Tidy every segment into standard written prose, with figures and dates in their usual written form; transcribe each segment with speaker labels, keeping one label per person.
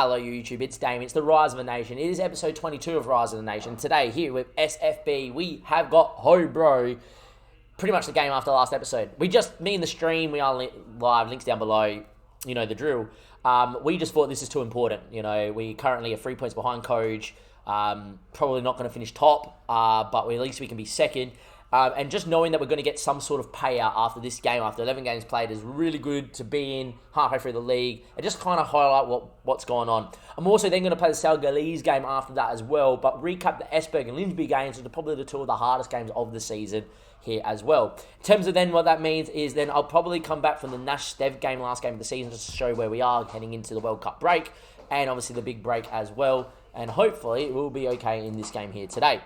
Speaker 1: Hello YouTube, it's Dame, it's the Rise of the Nation. It is episode 22 of Rise of the Nation. Today, here with SFB, we have got Ho Bro. Pretty much the game after the last episode. Me and the stream, we are live, links down below, you know the drill. We just thought this is too important. You know, we currently are 3 points behind Coach. Probably not going to finish top, but at least we can be second. And just knowing that we're going to get some sort of payout after this game, after 11 games played, is really good to be in halfway through the league and just kind of highlight what's going on. I'm also then going to play the Salgalese game after that as well, but recap the Esberg and Linsby games, which are probably the two of the hardest games of the season here as well. In terms of then what that means is then I'll probably come back from the Nash Stev game, last game of the season, just to show where we are heading into the World Cup break and obviously the big break as well. And hopefully we'll be okay in this game here today.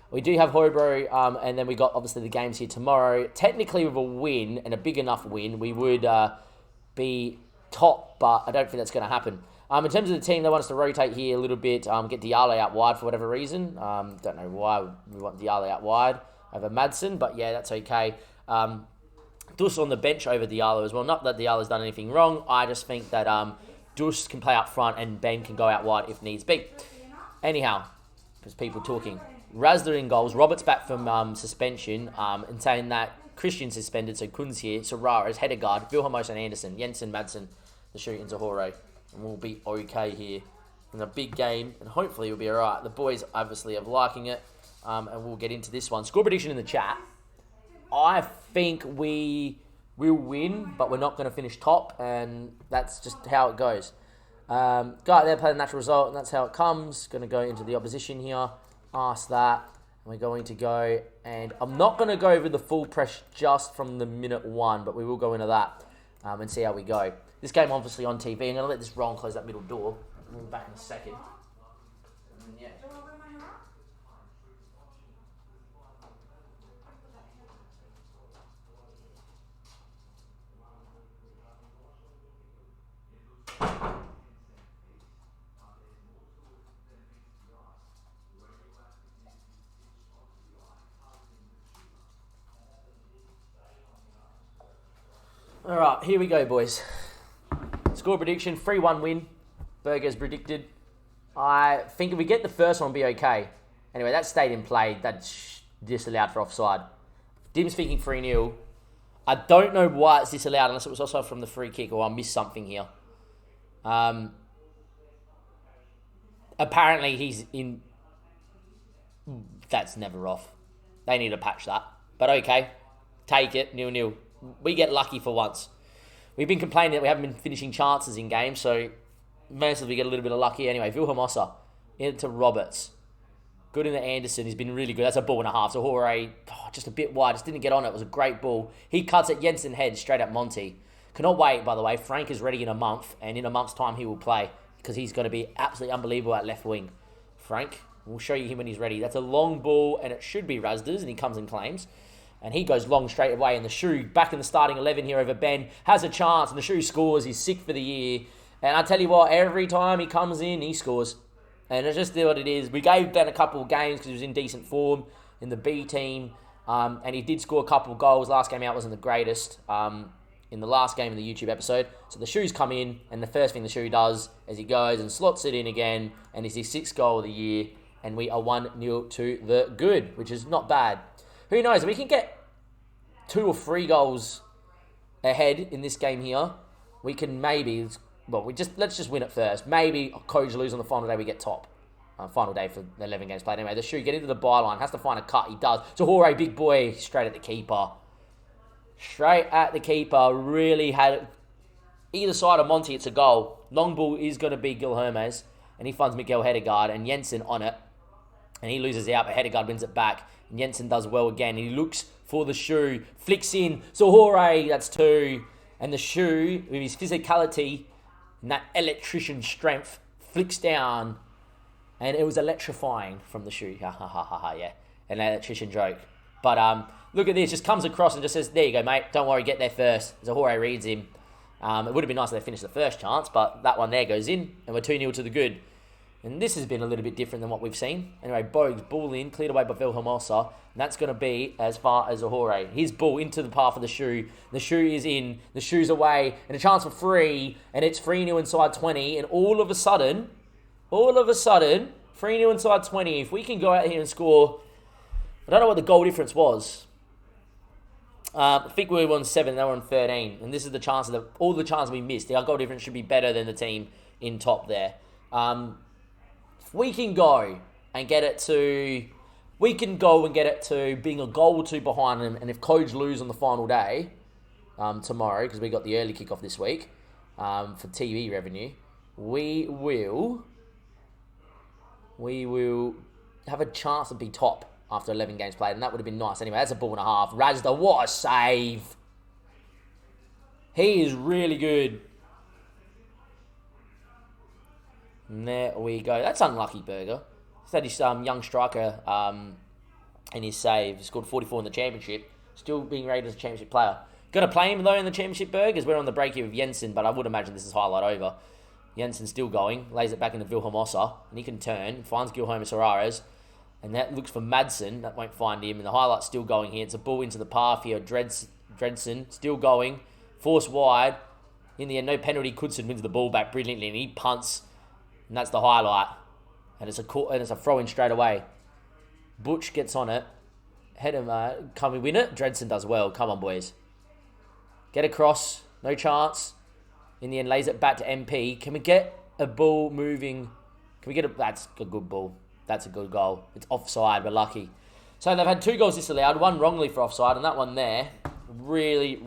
Speaker 1: We do have Hoibro, and then we got obviously the games here tomorrow. Technically, with a win, and a big enough win, we would be top, but I don't think that's going to happen. In terms of the team, they want us to rotate here a little bit, get Diallo out wide for whatever reason. Don't know why we want Diallo out wide over Madsen, but yeah, that's okay. Dus on the bench over Diallo as well. Not that Diallo's done anything wrong. I just think that Dus can play up front and Ben can go out wide if needs be. Anyhow, there's people talking. Razda in goals. Roberts back from suspension, and saying that Christian suspended, so Kunz here, Sorara's header guard, Wilhelmus and Anderson, Jensen, Madsen, the shoot into Hore, and we'll be okay here in a big game, and hopefully we'll be alright. The boys obviously are liking it, and we'll get into this one. Score prediction in the chat. I think we will win, but we're not going to finish top, and that's just how it goes. Go out there, play the natural result, and that's how it comes. Going to go into the opposition here. Ask that, and we're going to go, and I'm not going to go over the full press just from the minute one, but we will go into that and see how we go. This game obviously on TV. I'm going to let this Ron close that middle door. We'll be back in a second. And yeah. All right, here we go, boys. Score prediction, 3-1 win. Burgers predicted. I think if we get the first one, we'll be okay. Anyway, that stayed in play. That's disallowed for offside. Dim's thinking 3-0. I don't know why it's disallowed, unless it was also from the free kick, or I missed something here. Apparently, he's in... That's never off. They need to patch that. But okay, take it, 0-0. We get lucky for once. We've been complaining that we haven't been finishing chances in games, so mostly we get a little bit of lucky. Anyway, Wilhelmosa into Roberts. Good into Anderson. He's been really good. That's a ball and a half. So Hore, just a bit wide. Just didn't get on it. It was a great ball. He cuts it. Jensen head straight at Monty. Cannot wait, by the way. Frank is ready in a month, and in a month's time he will play because he's going to be absolutely unbelievable at left wing. Frank, we'll show you him when he's ready. That's a long ball, and it should be Razda's, and he comes and claims. And he goes long straight away, and the Shoe, back in the starting 11 here over Ben, has a chance, and the Shoe scores. He's sick for the year. And I tell you what, every time he comes in, he scores. And it's just what it is. We gave Ben a couple of games because he was in decent form in the B team. And he did score a couple of goals. Last game out wasn't the greatest in the last game of the YouTube episode. So the Shoes come in, and the first thing the Shoe does is he goes and slots it in again, and it's his 6th goal of the year. And we are 1-0 to the good, which is not bad. Who knows? We can get 2 or 3 goals ahead in this game here. We can maybe, let's just win it first. Maybe Coach lose on the final day, we get top. Final day for the 11 games played. Anyway, the Shoe get into the byline, has to find a cut. He does. So Hore, big boy, straight at the keeper. Straight at the keeper. Really had either side of Monty. It's a goal. Long ball is going to be Gil Hermes, and he finds Miguel Hedegaard and Jensen on it, and he loses out, but Hedegaard wins it back. And Jensen does well again. He looks for the Shoe, flicks in. So Hore, that's 2. And the Shoe, with his physicality and that electrician strength, flicks down. And it was electrifying from the Shoe. Ha ha ha ha ha, yeah. An electrician joke. But look at this, just comes across and just says, there you go, mate. Don't worry, get there first. So Hore reads him. It would have been nice if they finished the first chance, but that one there goes in. And we're 2-0 to the good. And this has been a little bit different than what we've seen. Anyway, Bogues, ball in, cleared away by Vilhelmosa. And that's going to be as far as Ahore. His ball into the path of the shoe. The shoe is in. The shoe's away. And a chance for free. And it's 3-0 inside 20. And all of a sudden, 3-0 inside 20. If we can go out here and score, I don't know what the goal difference was. I think we were on 7, they were on 13. And this is the chance that all the chances we missed. Our goal difference should be better than the team in top there. If we can go and get it to... We can go and get it to being a goal or two behind them. And if Coach lose on the final day, tomorrow, because we got the early kickoff this week, for TV revenue, we will have a chance to be top after 11 games played, and that would have been nice. Anyway, that's a ball and a half. Razda, what a save. He is really good. And there we go. That's unlucky, Berger. That is young striker in his save. He scored 44 in the championship. Still being rated as a championship player. Going to play him, though, in the championship, Berg, as we're on the break here with Jensen, but I would imagine this is highlight over. Jensen's still going. Lays it back into Vilhelmosa, and he can turn. Finds Guilherme Soares. And that looks for Madsen. That won't find him. And the highlight's still going here. It's a ball into the path here. Dredson still going. Force wide. In the end, no penalty. Kudson wins the ball back brilliantly. And he punts. And that's the highlight. And it's a throw-in straight away. Butch gets on it. Head him. Can we win it? Dredson does well. Come on, boys. Get across. No chance. In the end, lays it back to MP. Can we get a ball moving? Can we get a... That's a good ball. That's a good goal. It's offside. We're lucky. So they've had 2 goals disallowed. One wrongly for offside. And that one there really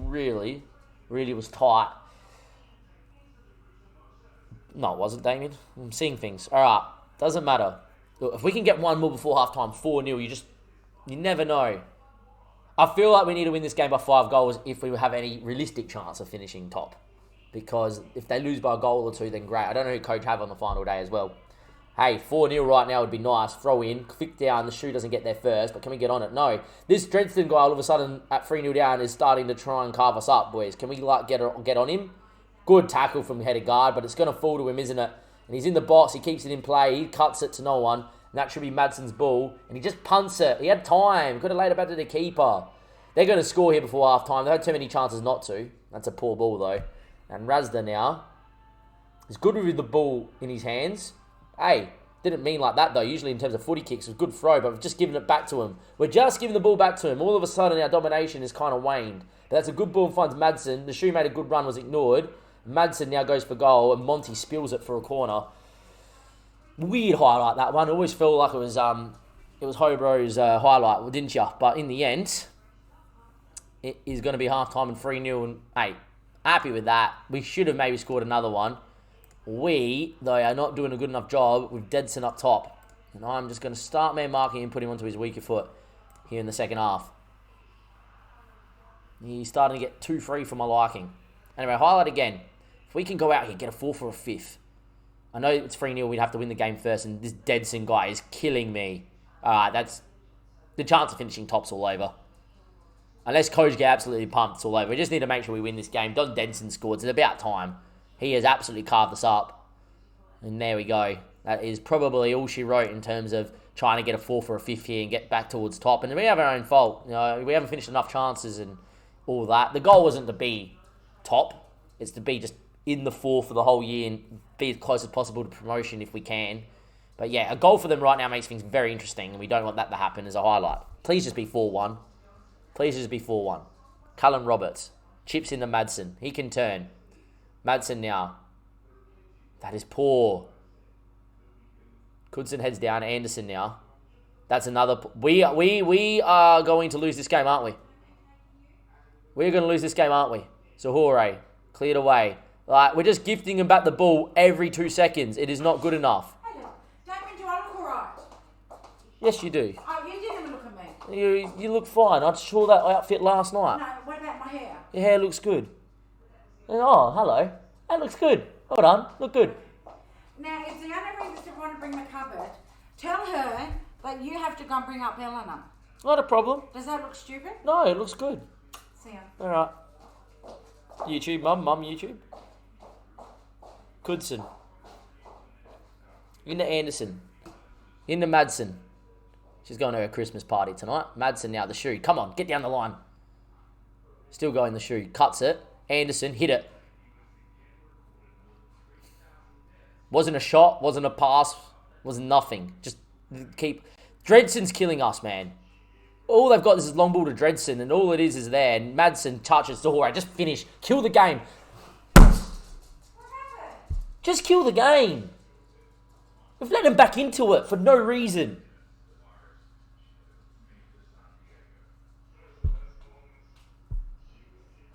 Speaker 1: was tight. No, it wasn't, Damien. I'm seeing things. All right. Doesn't matter. Look, if we can get one more before halftime, 4-0, you never know. I feel like we need to win this game by 5 goals if we have any realistic chance of finishing top. Because if they lose by a goal or 2, then great. I don't know who coach have on the final day as well. Hey, 4-0 right now would be nice. Throw in, flick down. The shoe doesn't get there first, but can we get on it? No. This Dredson guy all of a sudden at 3-0 down is starting to try and carve us up, boys. Can we get on him? Good tackle from the headed guard, but it's going to fall to him, isn't it? And he's in the box. He keeps it in play. He cuts it to no one. And that should be Madsen's ball. And he just punts it. He had time. Could have laid it back to the keeper. They're going to score here before half-time. They had too many chances not to. That's a poor ball, though. And Razda now is good with the ball in his hands. Hey, didn't mean like that, though. Usually in terms of footy kicks, it was a good throw, but we've just given it back to him. We're just giving the ball back to him. All of a sudden, our domination is kind of waned. But that's a good ball and finds Madsen. The shoe made a good run, was ignored. Madsen now goes for goal, and Monty spills it for a corner. Weird highlight, that one. I always felt like it was Hobro's highlight, didn't you? But in the end, it is going to be half-time and 3-0. And, hey, happy with that. We should have maybe scored another one. We, though, are not doing a good enough job with Dedson up top. And I'm just going to start man marking and put him onto his weaker foot here in the second half. He's starting to get too free for my liking. Anyway, highlight again. If we can go out here, get a 4th or a 5th. I know it's 3-0, we'd have to win the game first, and this Dedson guy is killing me. Alright, that's... The chance of finishing top's all over. Unless Coach get absolutely pumped, it's all over. We just need to make sure we win this game. Don Dedson scored. It's about time. He has absolutely carved us up. And there we go. That is probably all she wrote in terms of trying to get a 4th or a 5th here and get back towards top. And we have our own fault. You know, we haven't finished enough chances and all that. The goal wasn't to be top. It's to be just in the 4 for the whole year and be as close as possible to promotion if we can. But yeah, a goal for them right now makes things very interesting, and we don't want that to happen as a highlight. Please just be 4-1. Please just be 4-1. Cullen Roberts. Chips into Madsen. He can turn. Madsen now. That is poor. Kudson heads down. Anderson now. That's another... We are going to lose this game, aren't we? We're going to lose this game, aren't we? Zahore. Cleared away. Like, we're just gifting him back the ball every 2 seconds. It is not good enough.
Speaker 2: Hey, Damien, do I look alright?
Speaker 1: Yes, you do.
Speaker 2: Oh, you didn't look at me.
Speaker 1: You look fine. I saw that outfit last night.
Speaker 2: No, what about my hair?
Speaker 1: Your hair looks good. Oh, hello. That looks good. Hold on. Look good.
Speaker 2: Now, if the owner is to want to bring the cupboard, tell her that you have to go and bring up Eleanor.
Speaker 1: Not a problem.
Speaker 2: Does that look stupid?
Speaker 1: No, it looks good.
Speaker 2: See ya.
Speaker 1: All right. YouTube, Mum, YouTube. Kudson. Into Anderson. Into Madsen. She's going to her Christmas party tonight. Madsen now, the shoe. Come on, get down the line. Still going the shoe. Cuts it. Anderson, hit it. Wasn't a shot, wasn't a pass, wasn't nothing. Just keep... Dredson's killing us, man. All they've got is this long ball to Dredson, and all it is there. And Madsen touches Zahora. Just finish. Kill the game. Just kill the game. We've let him back into it for no reason.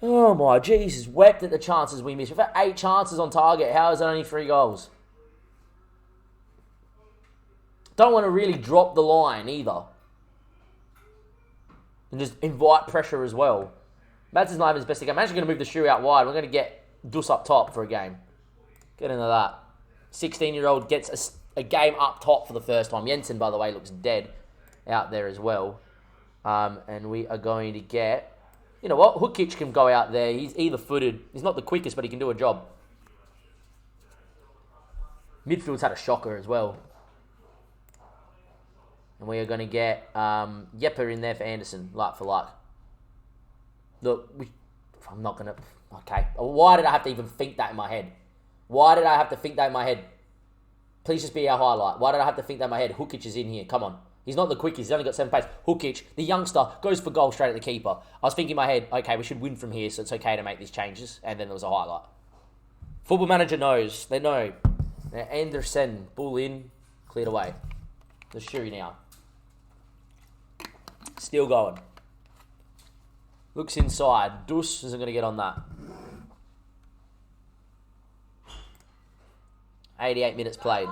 Speaker 1: Oh my Jesus, wept at the chances we missed. We've had 8 chances on target. How is it only 3 goals? Don't want to really drop the line either. And just invite pressure as well. Madsen's not having his best game. I'm actually going to move the shoe out wide. We're going to get Dus up top for a game. Get into that. 16-year-old gets a game up top for the first time. Jensen, by the way, looks dead out there as well. And we are going to get... You know what? Hukic can go out there. He's either-footed. He's not the quickest, but he can do a job. Midfield's had a shocker as well. And we are going to get Yepper in there for Anderson, like for like. Look, I'm not going to... Okay. Why did I have to even think that in my head? Why did I have to think that in my head? Please just be our highlight. Why did I have to think that in my head? Hukic is in here. Come on. He's not the quickest. He's only got 7 pace. Hukic, the youngster, goes for goal straight at the keeper. I was thinking in my head, okay, we should win from here, so it's okay to make these changes. And then there was a highlight. Football manager knows. They know. Now, Anderson, ball in, cleared away. The shoe now. Still going. Looks inside. Dus isn't going to get on that. 88 minutes played.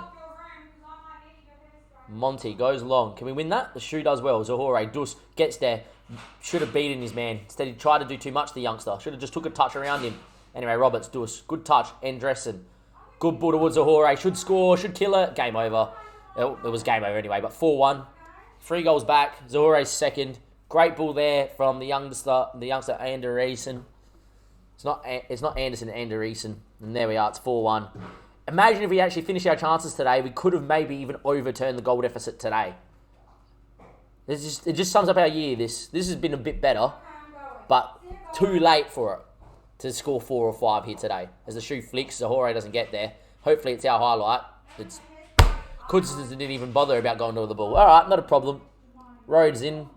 Speaker 1: Monty goes long. Can we win that? The shoe does well. Zahore, Dus gets there. Should have beaten his man. Instead, he tried to do too much, the youngster. Should have just took a touch around him. Anyway, Roberts, Dus. Good touch. Andressen. Good ball towards Zahore. Should score. Should kill it. Game over. It was game over anyway, but 4-1. 3 goals back. Zahore's second. Great ball there from the youngster Anderson. It's not Anderson, Anderson. And there we are. It's 4-1. Imagine if we actually finished our chances today, we could have maybe even overturned the goal deficit today. It just sums up our year. This has been a bit better, but too late for it to score 4 or 5 here today. As the shoe flicks, Zahore doesn't get there. Hopefully it's our highlight. Kudson didn't even bother about going to the ball. All right, not a problem. Rhodes in,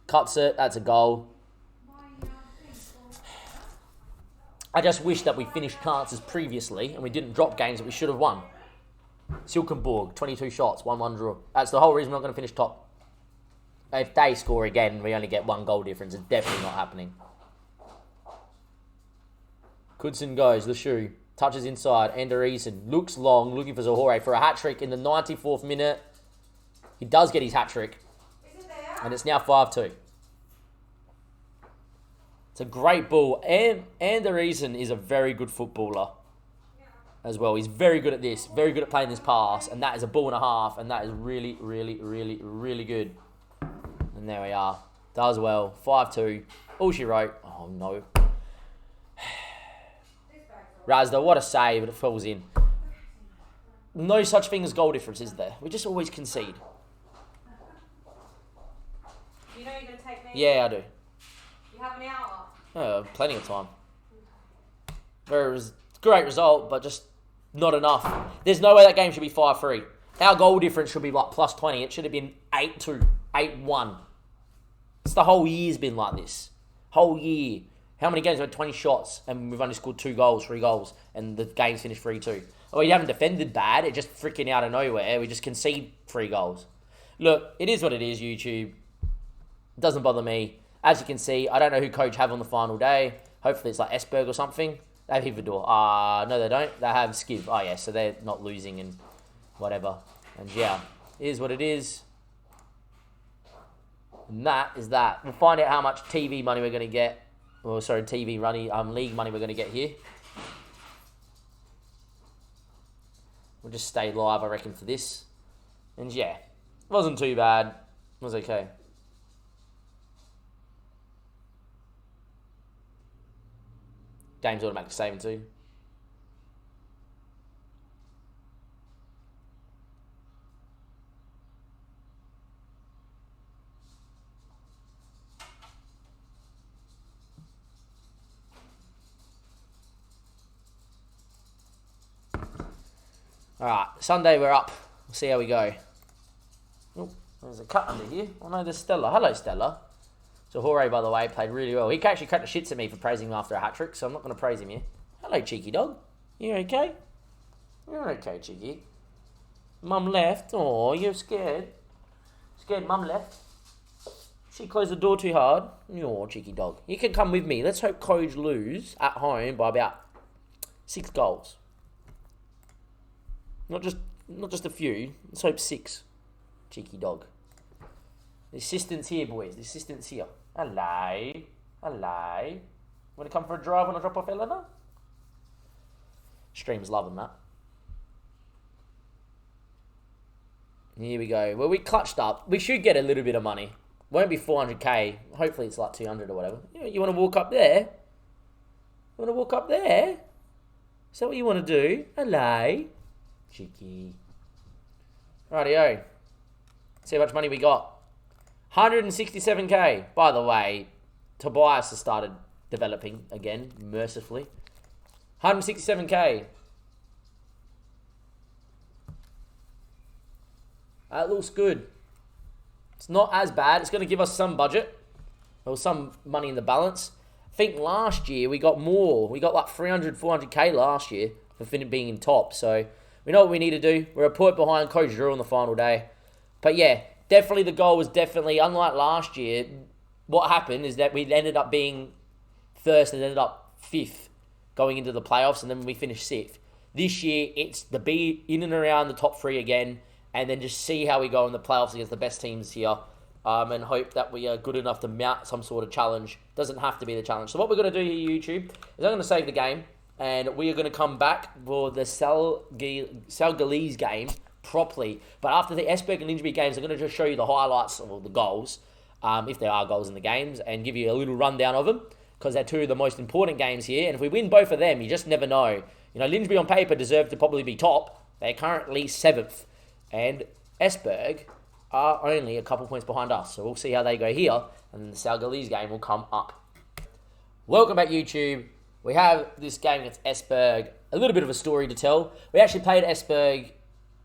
Speaker 1: cuts it. That's a goal. I just wish that we finished chances previously and we didn't drop games that we should have won. Silkenborg, 22 shots, 1-1 draw. That's the whole reason we're not going to finish top. If they score again and we only get 1 goal difference, it's definitely not happening. Kudson goes, the shoe, touches inside, Anderson looks long, looking for Zahore for a hat-trick in the 94th minute. He does get his hat-trick. And it's now 5-2. It's a great ball. And Anderson is a very good footballer as well. He's very good at this. Very good at playing this pass. And that is a ball and a half. And that is really, really, really, really good. And there we are. Does well. 5-2. All she wrote. Oh, no. Razda, what a save. But it falls in. No such thing as goal difference, is there? We just always concede.
Speaker 3: You know you're going to take me?
Speaker 1: Yeah, I do.
Speaker 3: You have an hour.
Speaker 1: Oh, plenty of time. Great result, but just not enough. There's no way that game should be 5-3. Our goal difference should be like plus 20. It should have been 8-2, 8-1. It's the whole year's been like this. Whole year. How many games have had 20 shots and we've only scored 2 goals, 3 goals, and the game's finished 3-2? Oh, we haven't defended bad. It just freaking out of nowhere. We just concede 3 goals. Look, it is what it is, YouTube. It doesn't bother me. As you can see, I don't know who coach have on the final day. Hopefully it's like Esberg or something. They have Hivador. No, they don't. They have Skiv. Oh, yeah, so they're not losing and whatever. And yeah, it is what it is. And that is that. We'll find out how much TV money we're going to get. Well, sorry, TV money, league money we're going to get here. We'll just stay live, I reckon, for this. And yeah, it wasn't too bad. It was okay. Game's automatic saving too. All right, Sunday we're up. We'll see how we go. Oh, there's a cut under here. Oh no, there's Stella. Hello, Stella. So Jorge, by the way, played really well. He actually cracked the shits at me for praising him after a hat-trick, so I'm not going to praise him here. Hello, cheeky dog. You okay? You're okay, cheeky. Mum left. Oh, you're scared. Scared Mum left. She closed the door too hard. You're cheeky dog. You can come with me. Let's hope Coach lose at home by about 6 goals. Not just a few. Let's hope 6. Cheeky dog. The assistant's here, boys. The assistant's here. Hello. Hello. Want to come for a drive when I drop off Eleanor? Stream's loving that. Here we go. Well, we clutched up. We should get a little bit of money. Won't be 400k. Hopefully it's like 200 or whatever. You want to walk up there? You want to walk up there? Is that what you want to do? Hello. Cheeky. Rightio. See how much money we got. 167k. By the way, Tobias has started developing again, mercifully. 167k. That looks good. It's not as bad. It's going to give us some budget. Or some money in the balance. I think last year we got more. We got like 300, 400k last year for being in top. So we know what we need to do. We're a point behind Coach Drew on the final day. But yeah, definitely the goal was definitely, unlike last year, what happened is that we ended up being first and ended up 5th going into the playoffs, and then we finished 6th. This year, it's the be in and around the top 3 again, and then just see how we go in the playoffs against the best teams here, and hope that we are good enough to mount some sort of challenge. Doesn't have to be the challenge. So what we're going to do here, YouTube, is I'm going to save the game, and we are going to come back for the Salgalese game properly. But after the Esberg and Lindsby games, I'm going to just show you the highlights of the goals, if there are goals in the games, and give you a little rundown of them, because they're 2 of the most important games here. And if we win both of them, you just never know. You know, Lindsby on paper deserve to probably be top. They're currently 7th. And Esberg are only a couple points behind us. So we'll see how they go here. And then the Salgalese game will come up. Welcome back, YouTube. We have this game against Esberg. A little bit of a story to tell. We actually played Esberg,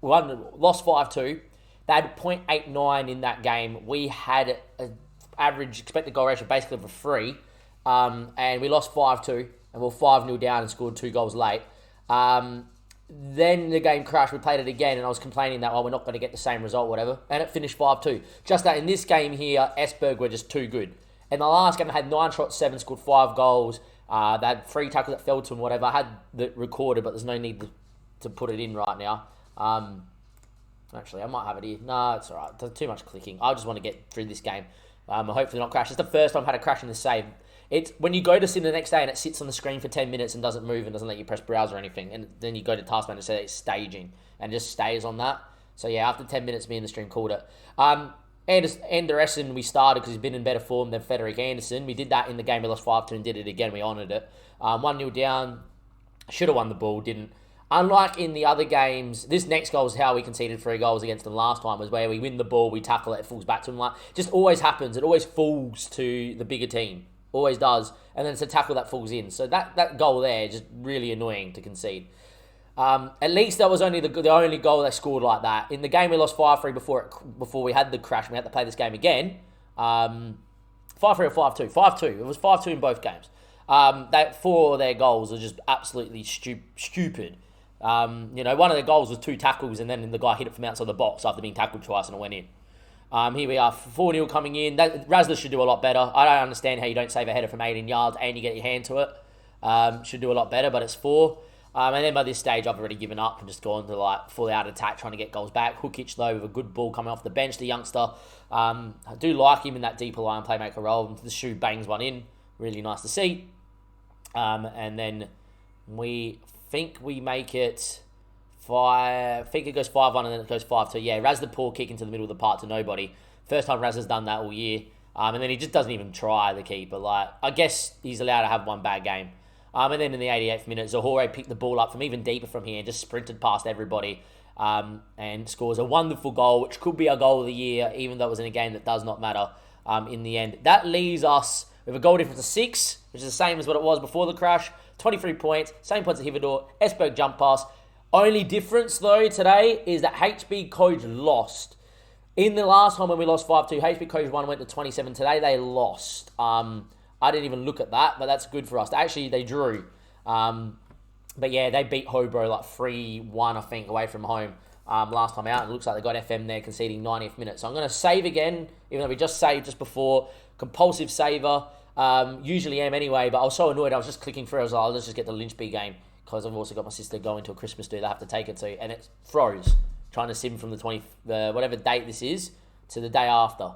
Speaker 1: lost 5-2. They had 0.89 in that game. We had an average expected goal ratio basically of 3. And we lost 5-2. And we were 5-0 down and scored 2 goals late. Then the game crashed. We played it again, and I was complaining that, we're not going to get the same result, whatever. And it finished 5-2. Just that in this game here, Esberg were just too good. In the last game, they had 9 shots, 7, scored 5 goals. They had 3 tackles that fell to them, whatever. I had that recorded, but there's no need to put it in right now. Actually, I might have it here. No, it's all right. There's too much clicking. I just want to get through this game. Hopefully not crash. It's the first time I've had a crash in the save. It's when you go to sim the next day and it sits on the screen for 10 minutes and doesn't move and doesn't let you press browse or anything. And then you go to Task Manager and say it's staging and just stays on that. So yeah, after 10 minutes, me and the stream called it. Anderson, we started because he's been in better form than Frederick Anderson. We did that in the game. We lost 5-2 and did it again. We honoured it. 1-0 down. Should have won the ball. Didn't. Unlike in the other games, this next goal is how we conceded 3 goals against them last time, was where we win the ball, we tackle it, it falls back to them. Like, just always happens. It always falls to the bigger team. Always does. And then it's a tackle that falls in. So that goal there is just really annoying to concede. At least that was only the only goal they scored like that. In the game we lost 5-3 before we had the crash. We had to play this game again. 5-3 or 5-2. 5-2. It was 5-2 in both games. 4 of their goals are just absolutely stupid. One of their goals was 2 tackles, and then the guy hit it from outside the box after being tackled twice and it went in. Here we are, 4-0 coming in. Razler should do a lot better. I don't understand how you don't save a header from 18 yards and you get your hand to it. Should do a lot better, but it's 4. And then by this stage, I've already given up and just gone to full out attack, trying to get goals back. Hookic, though, with a good ball coming off the bench, the youngster. I do like him in that deeper line playmaker role. The shoe bangs one in. Really nice to see. And then we think we make it 5. I think it goes 5-1 and then it goes 5-2. Yeah, Raz the poor kick into the middle of the park to nobody. First time Raz has done that all year. And then he just doesn't even try the keeper. I guess he's allowed to have one bad game. And then in the 88th minute, Zahore picked the ball up from even deeper from here and just sprinted past everybody and scores a wonderful goal, which could be our goal of the year, even though it was in a game that does not matter in the end. That leaves us with a goal difference of 6, which is the same as what it was before the crash. 23 points, same points as Hivador. Esberg jump pass. Only difference, though, today is that HB Coach lost. In the last time when we lost 5-2, HB Coach 1 went to 27. Today, they lost. I didn't even look at that, but that's good for us. Actually, they drew. But yeah, they beat Hobro like 3-1, I think, away from home last time out. It looks like they got FM there conceding 90th minute. So I'm going to save again, even though we just saved just before. Compulsive saver. Usually am anyway, but I was so annoyed. I was just clicking through. I was like, let's just get the Lynchby game. Because I've also got my sister going to a Christmas do they have to take it to. And it froze. Trying to sim from the whatever date this is to the day after.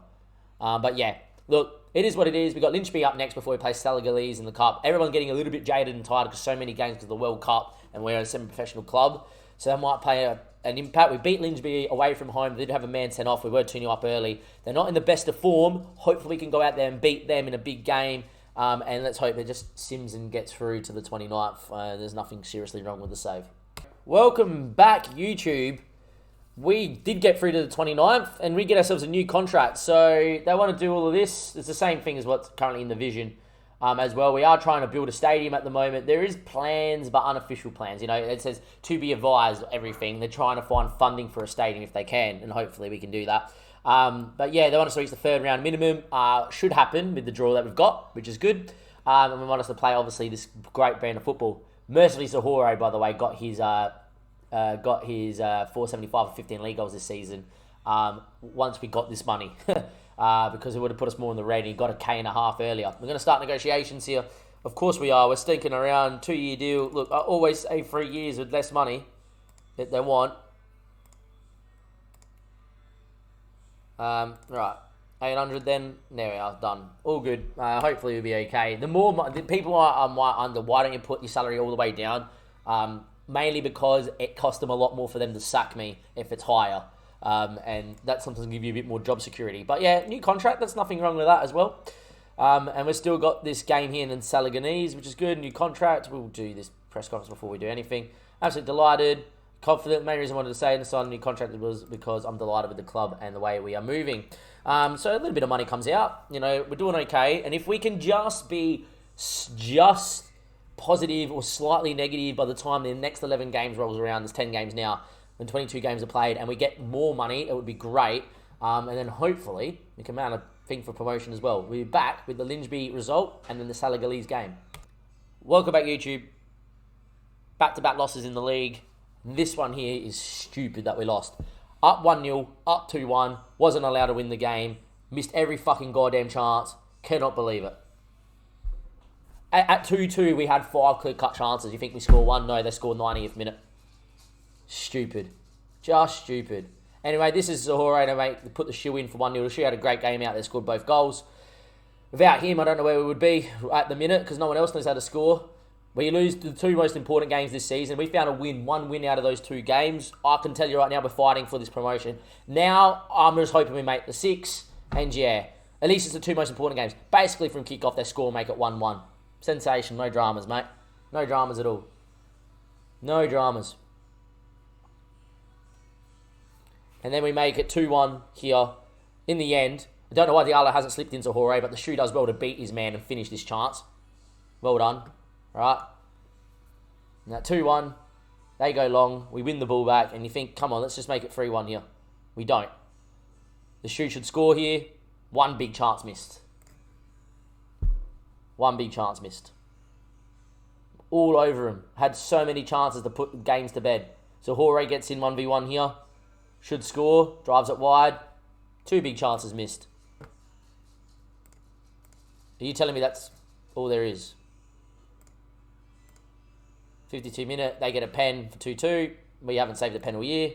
Speaker 1: But yeah, look, it is what it is. We got Lynchby up next before we play Salagalese in the Cup. Everyone's getting a little bit jaded and tired because so many games because of the World Cup and we're a semi-professional club. So that might play an impact. We beat Lynchby away from home. They did have a man sent off. We were 2-0 up early. They're not in the best of form. Hopefully we can go out there and beat them in a big game. And let's hope it just sims and gets through to the 29th. There's nothing seriously wrong with the save. Welcome back, YouTube. We did get through to the 29th, and we get ourselves a new contract. So they want to do all of this. It's the same thing as what's currently in the vision as well. We are trying to build a stadium at the moment. There is plans, but unofficial plans. You know, it says to be advised, everything. They're trying to find funding for a stadium if they can, and hopefully we can do that. But yeah, they want us to reach the third round minimum. Should happen with the draw that we've got, which is good. And we want us to play, obviously, this great brand of football. Mercifully, Sahoro, by the way, got his 475 or 15 league goals this season once we got this money. Because it would have put us more in the red. He got a K&a-half earlier. We're going to start negotiations here. Of course we are. We're stinking around. 2-year deal. Look, I always say 3 years with less money that they want. Right. 800 then. There we are. Done. All good. Hopefully we'll be okay. The people are under, why don't you put your salary all the way down? Mainly because it costs them a lot more for them to sack me if it's higher. And that sometimes give you a bit more job security. But yeah, new contract, there's nothing wrong with that as well. And we've still got this game here in Salaganese, which is good. New contract. We'll do this press conference before we do anything. Absolutely delighted, confident. The main reason I wanted to say and sign a new contract was because I'm delighted with the club and the way we are moving. So a little bit of money comes out. You know, we're doing okay. And if we can just be just positive or slightly negative by the time the next 11 games rolls around, there's 10 games now, when 22 games are played, and we get more money, it would be great. And then hopefully we can mount a thing for promotion as well. We'll be back with the Lynchby result and then the Salagalese game. Welcome back, YouTube. Back-to-back losses in the league. This one here is stupid that we lost. Up 1-0, up 2-1, wasn't allowed to win the game, missed every fucking goddamn chance, cannot believe it. At 2-2, we had 5 clear-cut chances. You think we score 1? No, they scored 90th minute. Stupid. Just stupid. Anyway, this is Zahora, mate. They put the shoe in for 1-0. She had a great game out there, scored both goals. Without him, I don't know where we would be at the minute because no one else knows how to score. We lose the 2 most important games this season. We found one win out of those 2 games. I can tell you right now, we're fighting for this promotion. Now, I'm just hoping we make the 6. And yeah, at least it's the 2 most important games. Basically, from kick-off, they score and make it 1-1. Sensation, no dramas, mate. No dramas at all. No dramas. And then we make it 2-1 here. In the end, I don't know why Diallo hasn't slipped into Jorge, but the shoe does well to beat his man and finish this chance. Well done. Right. Now 2-1. They go long. We win the ball back. And you think, come on, let's just make it 3-1 here. We don't. The shoe should score here. 1 big chance missed. 1 big chance missed. All over him. Had so many chances to put games to bed. So Jorge gets in 1v1 here. Should score. Drives it wide. 2 big chances missed. Are you telling me that's all there is? 52 minute. They get a pen for 2-2. We haven't saved a pen all year.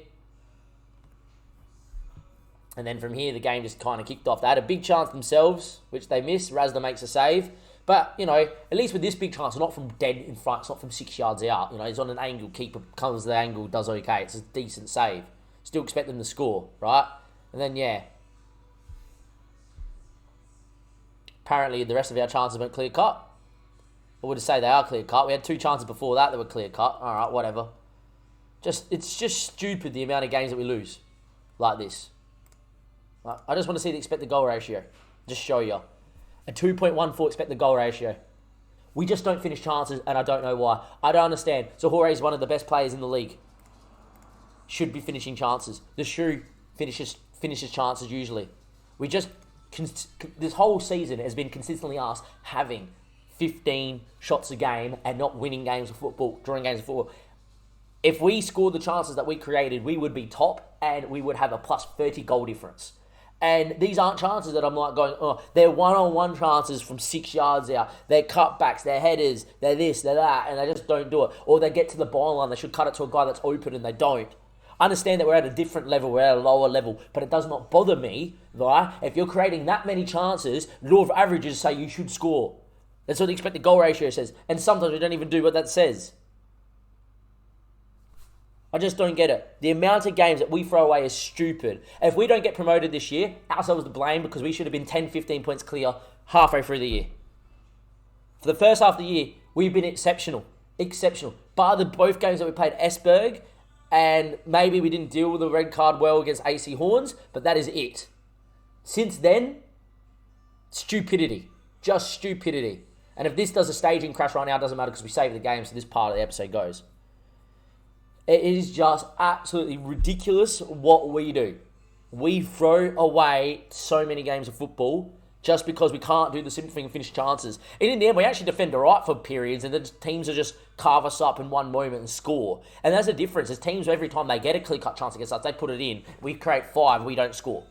Speaker 1: And then from here, the game just kind of kicked off. They had a big chance themselves, which they missed. Razda makes a save. But, you know, at least with this big chance, it's not from dead in front. It's not from 6 yards out. You know, it's on an angle. Keeper comes to the angle, does okay. It's a decent save. Still expect them to score, right? And then, yeah. Apparently, the rest of our chances weren't clear-cut. I would say they are clear-cut. We had 2 chances before that were clear-cut. All right, whatever. It's just stupid, the amount of games that we lose like this. I just want to see the expected goal ratio. Just show you. A 2.14 expected goal ratio. We just don't finish chances, and I don't know why. I don't understand. So Jorge is one of the best players in the league. should be finishing chances. The shoe finishes chances usually. We just this whole season has been consistently us having 15 shots a game and not winning games of football, drawing games of football. If we scored the chances that we created, we would be top and we would have a plus 30 goal difference. And these aren't chances that I'm like going, oh, they're one-on-one chances from 6 yards out. They're cutbacks, they're headers, they're this, they're that, and they just don't do it. Or they get to the byline, they should cut it to a guy that's open and they don't. I understand that we're at a different level, we're at a lower level, but it does not bother me, right? If you're creating that many chances, law of averages say you should score. That's what the expected goal ratio says. And sometimes we don't even do what that says. I just don't get it. The amount of games that we throw away is stupid. If we don't get promoted this year, ourselves to blame because we should have been 10, 15 points clear halfway through the year. For the first half of the year, we've been exceptional. Exceptional. Bar the both games that we played Esberg, and maybe we didn't deal with the red card well against AC Horns, but that is it. Since then, stupidity. Just stupidity. And if this does a staging crash right now, it doesn't matter because we saved the game, so this part of the episode goes. It is just absolutely ridiculous what we do. We throw away so many games of football just because we can't do the simple thing and finish chances. And in the end, we actually defend all right for periods, and the teams will just carve us up in one moment and score. And that's the difference. Is teams, every time they get a clear-cut chance against us, they put it in. We create 5, we don't score.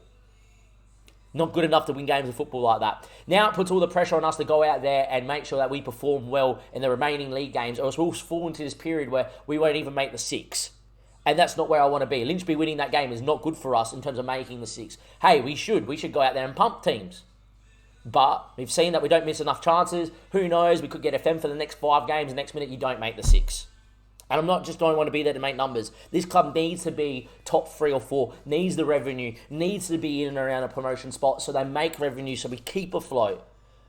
Speaker 1: Not good enough to win games of football like that. Now it puts all the pressure on us to go out there and make sure that we perform well in the remaining league games, or else we'll fall into this period where we won't even make the 6. And that's not where I want to be. Lynchby winning that game is not good for us in terms of making the 6. Hey, we should go out there and pump teams. But we've seen that we don't miss enough chances. Who knows? We could get FM for the next 5 games. The next minute, you don't make the 6. And I'm not just don't want to be there to make numbers. This club needs to be top 3 or 4, needs the revenue, needs to be in and around a promotion spot so they make revenue so we keep afloat.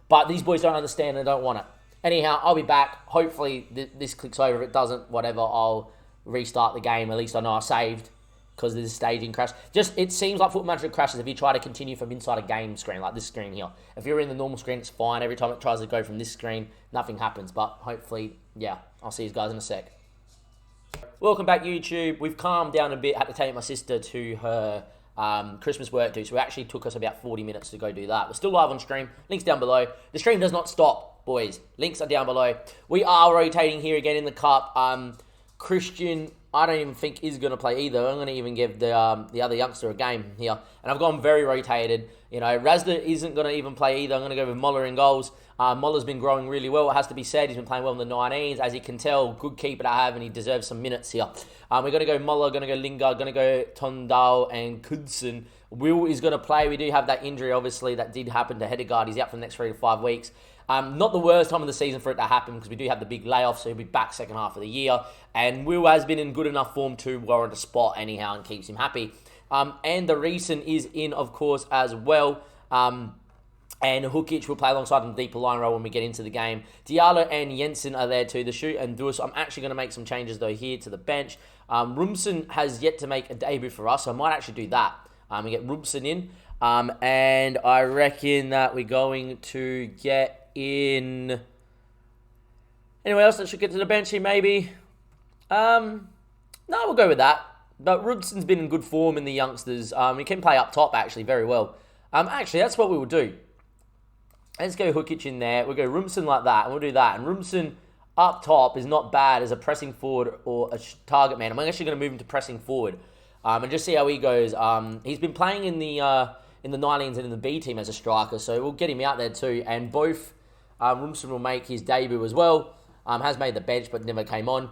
Speaker 1: But these boys don't understand and don't want it. Anyhow, I'll be back. Hopefully this clicks over. If it doesn't, whatever, I'll restart the game. At least I know I saved because of this staging crash. It seems like Football Manager crashes if you try to continue from inside a game screen, like this screen here. If you're in the normal screen, it's fine. Every time it tries to go from this screen, nothing happens. But hopefully, yeah, I'll see you guys in a sec. Welcome back, YouTube. We've calmed down a bit. Had to take my sister to her Christmas work do, so it actually took us about 40 minutes to go do that. We're still live on stream. Links down below. The stream does not stop, boys. Links are down below. We are rotating here again in the cup. Christian, I don't even think is going to play either. I'm going to even give the other youngster a game here. And I've gone very rotated. You know, Razda isn't going to even play either. I'm going to go with Moller in goals. Moller's been growing really well, it has to be said. He's been playing well in the 19s. As you can tell, good keeper to have, and he deserves some minutes here. We're going to go Moller, going to go Lingard, going to go Tondal and Kudson. Will is going to play. We do have that injury, obviously, that did happen to Hedegaard. He's out for the next 3 to 5 weeks. Not the worst time of the season for it to happen because we do have the big layoff, so he'll be back second half of the year. And Will has been in good enough form to warrant a spot anyhow and keeps him happy. And the recent is in, of course, as well. And Hukic will play alongside in the deeper line role when we get into the game. Diallo and Jensen are there too, the shoot and Duas. I'm actually going to make some changes, though, here to the bench. Rumson has yet to make a debut for us, so I might actually do that. We get Rumson in. And I reckon that we're going to get in... Anyone else that should get to the bench here, maybe? No, we'll go with that. But Rumson's been in good form in the youngsters. He can play up top, actually, very well. Actually, that's what we will do. Let's go Hukic in there. We'll go Rumson like that, and we'll do that. And Rumson up top is not bad as a pressing forward or a target man. I'm actually going to move him to pressing forward and just see how he goes. He's been playing in the 19s and in the B team as a striker, so we'll get him out there too. And both Rumson will make his debut as well. Has made the bench, but never came on.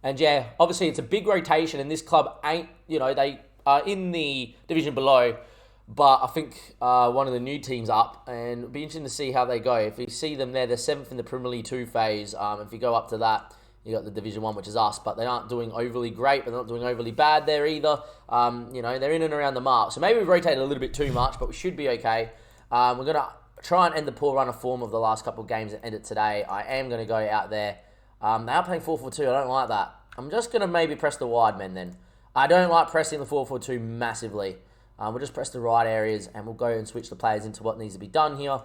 Speaker 1: And yeah, obviously it's a big rotation, and this club ain't, they are in the division below. But I think one of the new teams up, and it'll be interesting to see how they go. If you see them there, they're 7th in the Premier League 2 phase. If you go up to that, you got the Division 1, which is us. But they aren't doing overly great, but they're not doing overly bad there either. They're in and around the mark. So maybe we've rotated a little bit too much, but we should be okay. We're going to try and end the poor run of form of the last couple of games and end it today. I am going to go out there. They are playing 4-4-2. I don't like that. I'm just going to maybe press the wide men then. I don't like pressing the 4-4-2 massively. We'll just press the right areas and we'll go and switch the players into what needs to be done here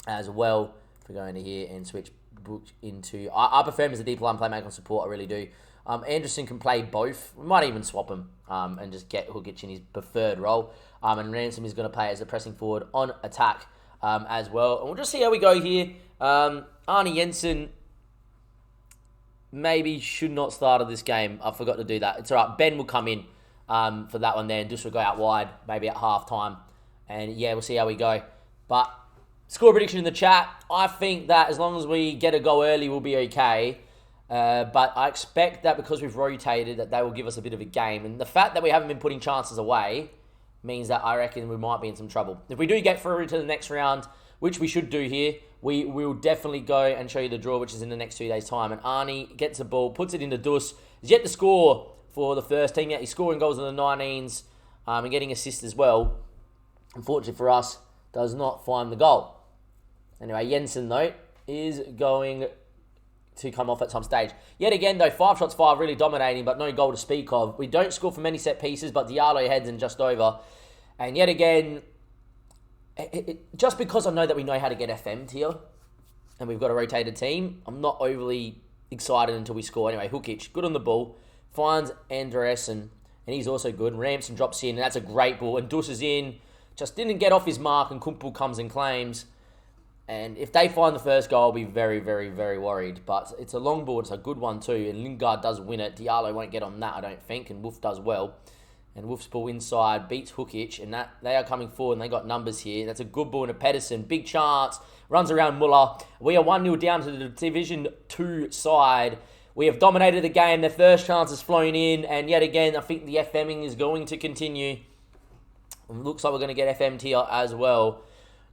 Speaker 1: as well. If we go into here and switch Book into... I prefer him as a deep line playmaker and support, I really do. Anderson can play both. We might even swap him and just get Hukic in his preferred role. And Ransom is going to play as a pressing forward on attack as well. And we'll just see how we go here. Arnie Jensen maybe should not start this game. I forgot to do that. It's all right. Ben will come in for that one there, and just will go out wide, maybe at halftime. And yeah, we'll see how we go. But score prediction in the chat. I think that as long as we get a goal early, we'll be okay. But I expect that because we've rotated, that they will give us a bit of a game. And the fact that we haven't been putting chances away means that I reckon we might be in some trouble. If we do get through to the next round, which we should do here, we will definitely go and show you the draw, which is in the next 2 days' time. And Arnie gets the ball, puts it into Dus. He's yet to score for the first team yet. He's scoring goals in the 19s and getting assists as well. Unfortunately for us, does not find the goal. Anyway, Jensen, though, is going to come off at some stage. Yet again, though, 5 shots, 5, really dominating, but no goal to speak of. We don't score from many set pieces, but Diallo heads in just over. And yet again, just because I know that we know how to get FM'd here, and we've got a rotated team, I'm not overly excited until we score. Anyway, Hukic, good on the ball, finds Andreessen, and he's also good. Ramson drops in, and that's a great ball. And Dus is in, just didn't get off his mark, and Kumpel comes and claims. And if they find the first goal, I'll be very, very, very worried. But it's a long ball. It's a good one too. And Lingard does win it. Diallo won't get on that, I don't think. And Wolf does well. And Wolf's ball inside beats Hukic. And that they are coming forward and they got numbers here. That's a good ball into Pedersen. Big chance. Runs around Muller. We are 1-0 down to the Division 2 side. We have dominated the game. Their first chance has flown in. And yet again, I think the FMing is going to continue. And looks like we're going to get FM'd here as well.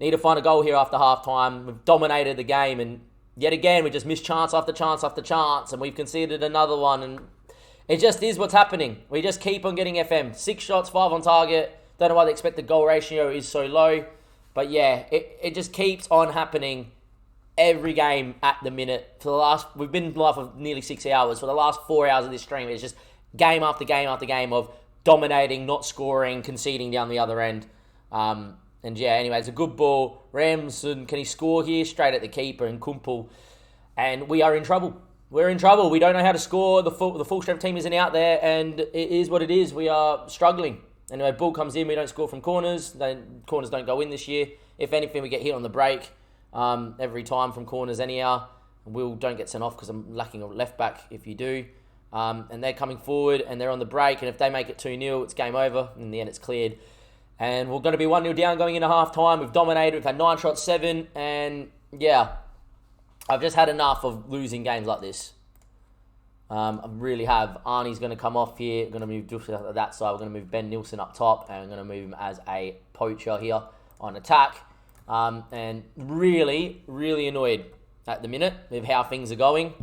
Speaker 1: Need to find a goal here after half-time. We've dominated the game, and yet again, we just missed chance after chance after chance, and we've conceded another one, and it just is what's happening. We just keep on getting FM. 6 shots, 5 on target. Don't know why the expected goal ratio is so low, but yeah, it just keeps on happening every game at the minute. We've been live for nearly 6 hours. For the last 4 hours of this stream, it's just game after game after game of dominating, not scoring, conceding down the other end. And yeah, anyway, it's a good ball. Ramson, can he score here? Straight at the keeper and Kumpel. And we are in trouble. We're in trouble. We don't know how to score. The full strength team isn't out there, and it is what it is. We are struggling. Anyway, ball comes in. We don't score from corners. Corners don't go in this year. If anything, we get hit on the break every time from corners anyhow. Will don't get sent off because I'm lacking a left back if you do. And they're coming forward, and they're on the break. And if they make it 2-0, it's game over. In the end, it's cleared. And we're going to be 1-0 down going into half-time. We've dominated. We've had 9 shots, 7. And, yeah, I've just had enough of losing games like this. I really have. Arnie's going to come off here. We're going to move to that side. We're going to move Ben Nielsen up top. And we're going to move him as a poacher here on attack. And really, really annoyed at the minute with how things are going.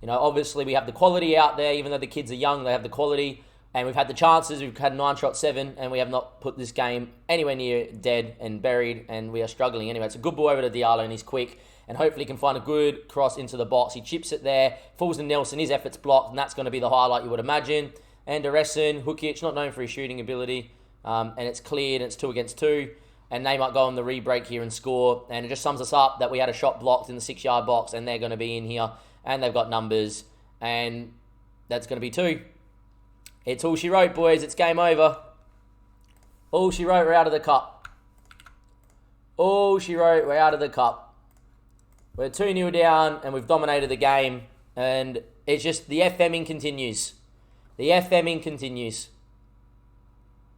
Speaker 1: You know, obviously we have the quality out there. Even though the kids are young, they have the quality. And we've had the chances. We've had 9 shots, 7, and we have not put this game anywhere near dead and buried, and we are struggling. Anyway, it's a good ball over to Diallo, and he's quick, and hopefully he can find a good cross into the box. He chips it there, falls to Nelson, his effort's blocked, and that's going to be the highlight you would imagine. Anderessen, Hukic, not known for his shooting ability, and it's cleared, and it's 2 against 2, and they might go on the re-break here and score, and it just sums us up that we had a shot blocked in the 6-yard box, and they're going to be in here, and they've got numbers, and that's going to be 2. It's all she wrote, boys. It's game over. All she wrote, we're out of the cup. All she wrote, we're out of the cup. We're 2-0 down, and we've dominated the game. And it's just the FMing continues. The FMing continues.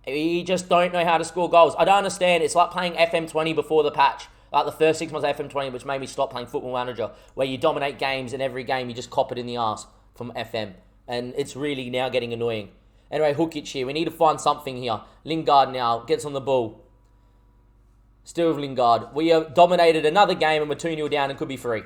Speaker 1: We just don't know how to score goals. I don't understand. It's like playing FM20 before the patch. Like the first 6 months of FM20, which made me stop playing Football Manager, where you dominate games, and every game you just cop it in the arse from FM. And it's really now getting annoying. Anyway, Hukic here. We need to find something here. Lingard now gets on the ball. Still with Lingard. We have dominated another game and we're 2-0 down and could be 3.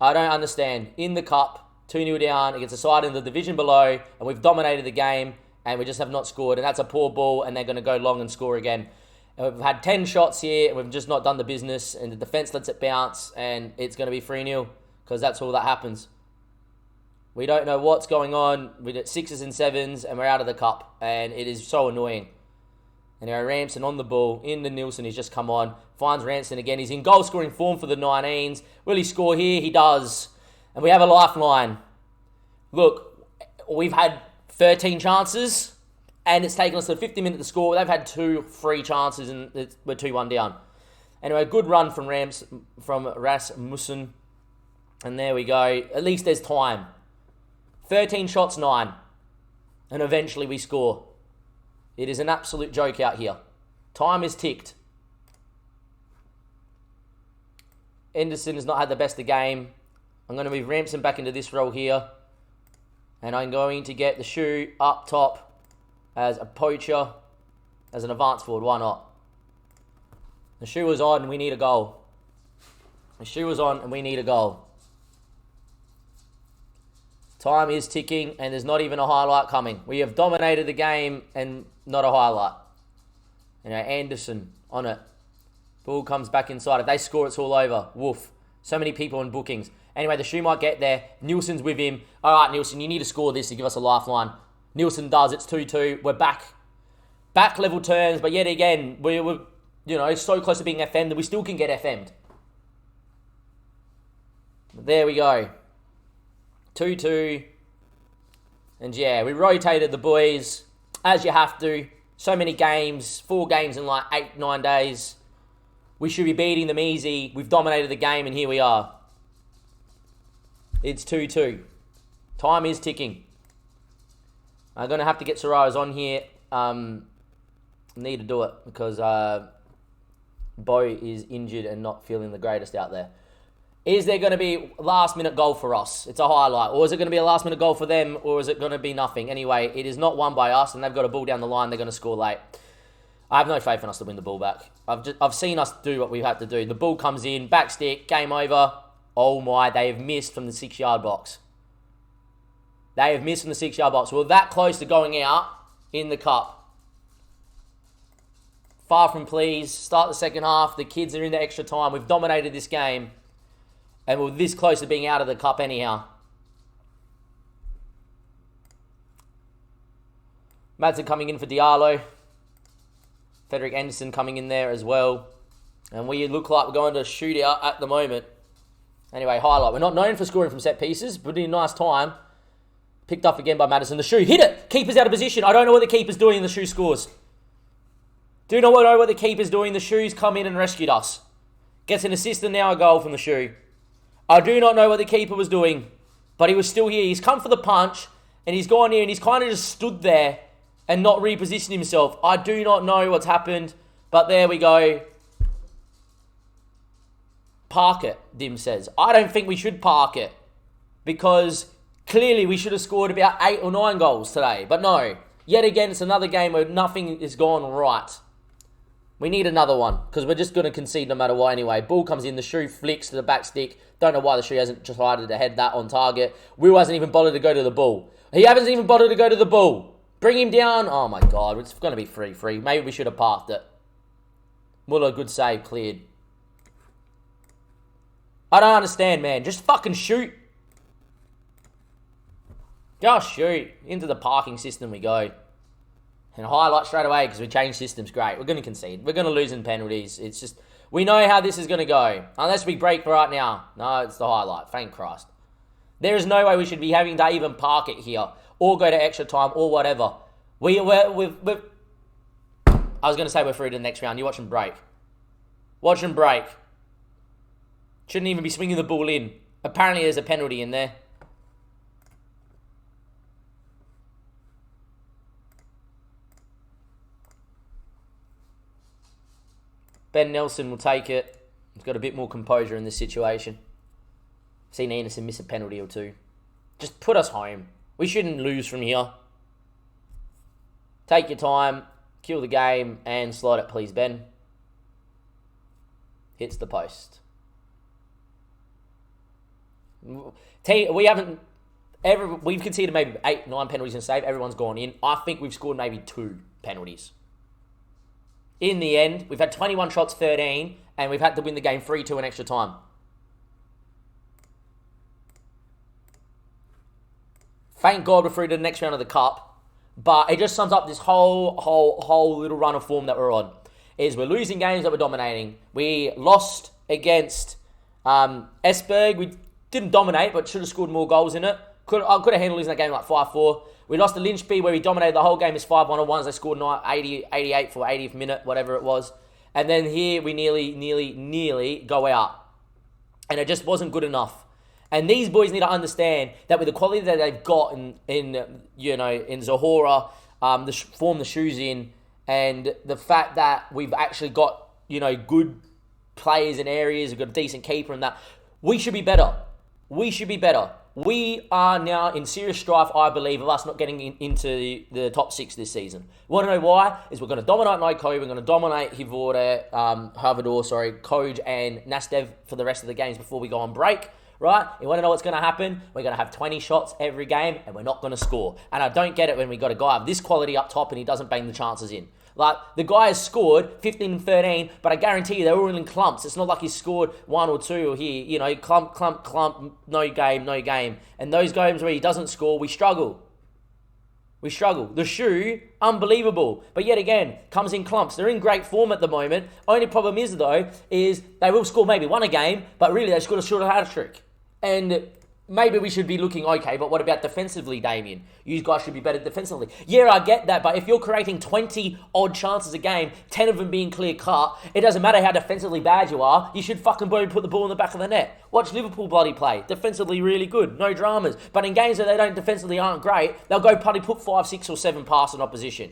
Speaker 1: I don't understand. In the cup, 2-0 down against a side in the division below, and we've dominated the game and we just have not scored. And that's a poor ball, and they're going to go long and score again. And we've had 10 shots here and we've just not done the business, and the defence lets it bounce, and it's going to be 3-0 because that's all that happens. We don't know what's going on. We get 6s and 7s, and we're out of the cup. And it is so annoying. Anyway, Ramson on the ball. In the Nielsen, he's just come on. Finds Ramson again. He's in goal-scoring form for the 19s. Will he score here? He does. And we have a lifeline. Look, we've had 13 chances, and it's taken us to 50 minutes to score. They've had 2 free chances, and we're 2-1 down. Anyway, good run from Rasmussen. And there we go. At least there's time. 13 shots, 9. And eventually we score. It is an absolute joke out here. Time is ticked. Anderson has not had the best of the game. I'm going to move Ramson back into this role here. And I'm going to get the shoe up top as a poacher, as an advance forward. Why not? The shoe was on and we need a goal. The shoe was on and we need a goal. Time is ticking and there's not even a highlight coming. We have dominated the game and not a highlight. Anderson on it. Ball comes back inside. If they score, it's all over. Woof. So many people in bookings. Anyway, the shoe might get there. Nielsen's with him. All right, Nielsen, you need to score this to give us a lifeline. Nielsen does. It's 2-2. We're back. Back level terms, but yet again, we're so close to being FM'd that we still can get FM'd. There we go. 2-2. And yeah, we rotated the boys, as you have to. So many games. 4 games in like 8-9 days. We should be beating them easy. We've dominated the game, and here we are. It's 2-2. Time is ticking. I'm going to have to get Sorayas on here. Need to do it because Bo is injured and not feeling the greatest out there. Is there going to be a last-minute goal for us? It's a highlight. Or is it going to be a last-minute goal for them? Or is it going to be nothing? Anyway, it is not won by us, and they've got a ball down the line. They're going to score late. I have no faith in us to win the ball back. I've seen us do what we've had to do. The ball comes in, back stick, game over. Oh my, they have missed from the 6-yard box. They have missed from the 6-yard box. We're that close to going out in the cup. Far from pleased. Start the second half. The kids are in the extra time. We've dominated this game. And we're this close to being out of the cup anyhow. Madsen coming in for Diallo. Frederick Anderson coming in there as well. And we look like we're going to a shootout at the moment. Anyway, highlight. We're not known for scoring from set pieces, but in a nice time. Picked up again by Madison. The shoe. Hit it! Keeper's out of position. I don't know what the keeper's doing. The shoe scores. Do not know what the keeper's doing. The shoe's come in and rescued us. Gets an assist and now a goal from the shoe. I do not know what the keeper was doing, but he was still here. He's come for the punch, and he's gone here, and he's kind of just stood there and not repositioned himself. I do not know what's happened, but there we go. Park it, Dim says. I don't think we should park it, because clearly we should have scored about 8 or 9 goals today, but no. Yet again, it's another game where nothing is gone right. We need another one, because we're just going to concede no matter what anyway. Ball comes in, the shoe flicks to the back stick. Don't know why the shoe hasn't decided to head that on target. Will hasn't even bothered to go to the ball. He hasn't even bothered to go to the ball. Bring him down. Oh my God, it's going to be free. Maybe we should have parked it. Muller, good save, cleared. I don't understand, man. Just fucking shoot. Just shoot. Into the parking system we go. And highlight straight away because we changed systems. Great. We're going to concede. We're going to lose in penalties. It's just, we know how this is going to go. Unless we break right now. No, it's the highlight. Thank Christ. There is no way we should be having to even park it here. Or go to extra time or whatever. I was going to say we're through to the next round. You watch them break. Watch them break. Shouldn't even be swinging the ball in. Apparently there's a penalty in there. Ben Nelson will take it. He's got a bit more composure in this situation. Seen Anderson miss a penalty or two. Just put us home. We shouldn't lose from here. Take your time. Kill the game. And slide it, please, Ben. Hits the post. We haven't... We've conceded maybe 8, 9 penalties in save. Everyone's gone in. I think we've scored maybe 2 penalties. In the end, we've had 21 shots, 13, and we've had to win the game 3-2 in extra time. Thank God we're through to the next round of the Cup, but it just sums up this whole little run of form that we're on. Is we're losing games that we're dominating. We lost against Esberg. We didn't dominate, but should have scored more goals in it. I could have handled losing that game like 5-4. We lost to Lynchby where we dominated the whole game as 5-1-1s. They scored 88 for 80th minute, whatever it was. And then here we nearly go out. And it just wasn't good enough. And these boys need to understand that with the quality that they've got in Zahora, the form the shoes in, and the fact that we've actually got, good players in areas, we've got a decent keeper and that, we should be better. We should be better. We are now in serious strife, I believe, of us not getting into the top 6 this season. Want to know why? Is we're going to dominate Naiko, we're going to dominate Hivore, Koj and Nastev for the rest of the games before we go on break. Right? You want to know what's going to happen? We're going to have 20 shots every game and we're not going to score. And I don't get it when we got a guy of this quality up top and he doesn't bang the chances in. Like, the guy has scored 15 and 13, but I guarantee you they're all in clumps. It's not like he's scored 1 or 2 or here, clump, no game. And those games where he doesn't score, we struggle. The shoe, unbelievable. But yet again, comes in clumps. They're in great form at the moment. Only problem is, though, is they will score maybe 1 a game, but really they scored a short hat-trick. And maybe we should be looking okay, but what about defensively, Damien? You guys should be better defensively. Yeah, I get that, but if you're creating 20 odd chances a game, 10 of them being clear cut, it doesn't matter how defensively bad you are, you should fucking put the ball in the back of the net. Watch Liverpool bloody play. Defensively really good, no dramas. But in games that they don't defensively aren't great, they'll go put 5, 6 or 7 past an opposition.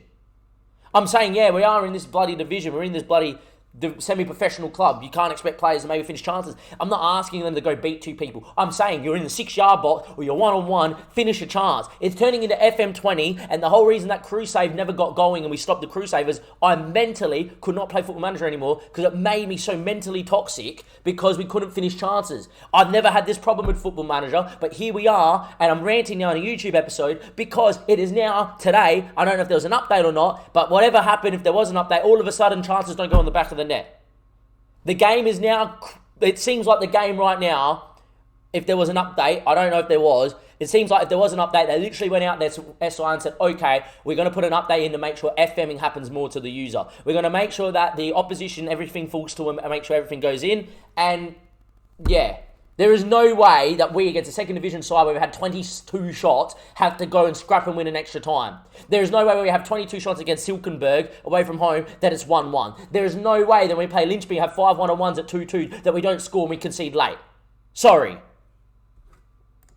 Speaker 1: I'm saying, yeah, we are in this bloody division, we're in this bloody the semi-professional club. You can't expect players to maybe finish chances. I'm not asking them to go beat 2 people. I'm saying you're in the 6-yard box or you're 1-on-1, finish a chance. It's turning into FM20, and the whole reason that crew save never got going and we stopped the crew savers, I mentally could not play Football Manager anymore because it made me so mentally toxic because we couldn't finish chances. I've never had this problem with Football Manager, but here we are, and I'm ranting now in a YouTube episode because it is now, today, I don't know if there was an update or not, but whatever happened, if there was an update, all of a sudden chances don't go in the back of the net. The game is now, it seems like the game right now, if there was an update, I don't know if there was, it seems like if there was an update, they literally went out there to SI and said, okay, we're going to put an update in to make sure FMing happens more to the user. We're going to make sure that the opposition, everything falls to them and make sure everything goes in. And yeah, there is no way that we against a second division side where we had 22 shots have to go and scrap and win an extra time. There is no way where we have 22 shots against Silkenberg away from home that it's 1-1. There is no way that when we play Lynchby have 5 1-on-1s at 2-2 that we don't score and we concede late. Sorry.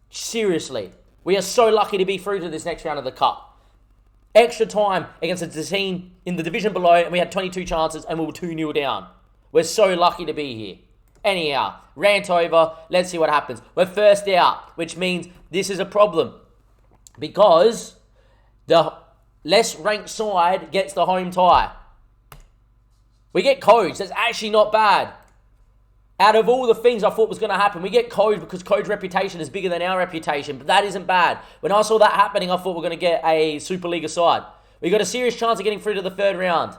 Speaker 1: Seriously. We are so lucky to be through to this next round of the Cup. Extra time against a team in the division below and we had 22 chances and we were 2-0 down. We're so lucky to be here. Anyhow, rant over. Let's see what happens. We're first out, which means this is a problem because the less ranked side gets the home tie. We get Code. That's actually not bad. Out of all the things I thought was going to happen, we get Code because Code's reputation is bigger than our reputation, but that isn't bad. When I saw that happening, I thought we were going to get a Superliga side. We got a serious chance of getting through to the 3rd round.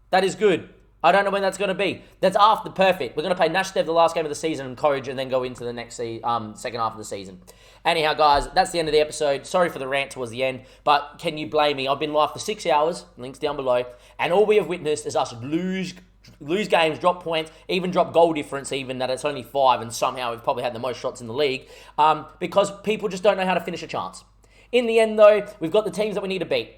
Speaker 1: That is good. I don't know when that's going to be. That's after perfect. We're going to play Nashdev the last game of the season and Courage and then go into the next second half of the season. Anyhow, guys, that's the end of the episode. Sorry for the rant towards the end, but can you blame me? I've been live for 6 hours, links down below, and all we have witnessed is us lose games, drop points, even drop goal difference, even that it's only 5, and somehow we've probably had the most shots in the league, because people just don't know how to finish a chance. In the end, though, we've got the teams that we need to beat.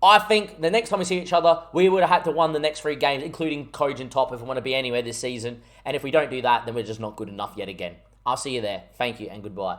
Speaker 1: I think the next time we see each other, we would have had to win the next 3 games, including Cogent top, if we want to be anywhere this season. And if we don't do that, then we're just not good enough yet again. I'll see you there. Thank you and goodbye.